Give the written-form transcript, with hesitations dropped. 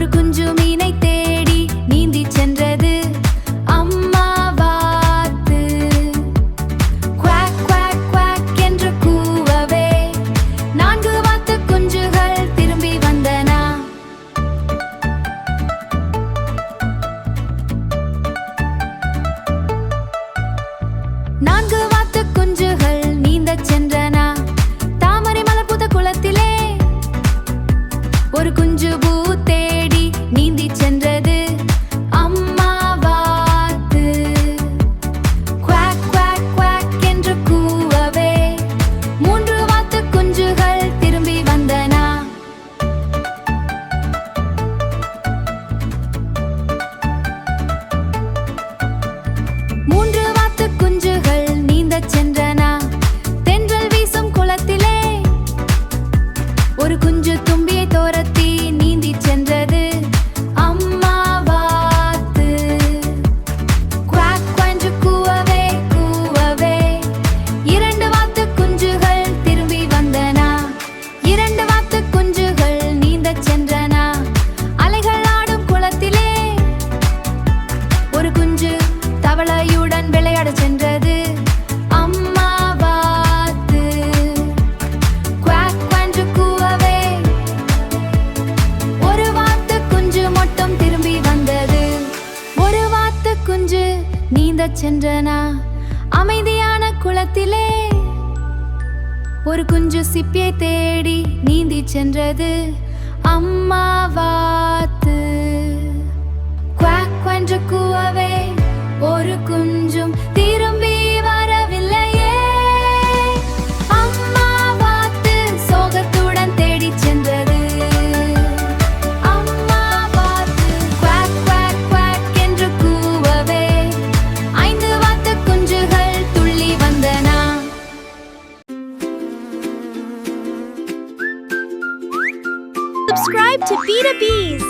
ஒரு குஞ்சு மீனை தேடி நீந்தி சென்றது அம்மா வாத்து. குவாக் குவாக் குவாக் என்று கூவவே 4 வாத்து குஞ்சுகள் திரும்பி வந்தன. 4 வாத்து குஞ்சுகள் நீந்தச் சென்றன. தாமரை மலர் பூத்த குளத்திலே ஒரு குஞ்சு பூ தேடி நீந்தி சென்றது அம்மா வாத்து. குவாக் குவாக் குவாக் என்று கூவவே 3 வாத்து குஞ்சுகள் திரும்பி வந்தன. 3 வாத்து குஞ்சுகள் நீந்தச் சென்றன. தென்றல் வீசும் குளத்திலே ஒரு குஞ்சு தும்பியை தோரத்தி நீந்தி சென்றது அம்மா வாத்து. குவாக் என்று கூவவே கூவவே 2 வாத்து குஞ்சுகள் திரும்பி வந்தன. 2 வாத்து குஞ்சுகள் நீந்தச் சென்றன. அலைகள் ஆடும் குளத்திலே ஒரு குஞ்சு தவளையுடன் விளையாடச் சென்றது அம்மா வாத்து. குவாக் என்று கூவவே ஒரு வாத்து குஞ்சு மட்டும் திரும்பி வந்தது. ஒரு வாத்து குஞ்சு நீந்தச் சென்றன. அமைதியான குளத்திலே ஒரு குஞ்சு சிப்பியை தேடி நீந்தி சென்றது அம்மா வாத்து. குவாக் என்று கூவவே ஒரு குஞ்சும் திரும்பி வரவில்லையே. அம்மா வாத்து சோகத்துடன் தேடிச் சென்றது. அம்மா வாத்து குவாக் குவாக் குவாக் என்று கூவவே 5 வாத்து குஞ்சுகள் துள்ளி வந்தன. Subscribe to Beta Bees.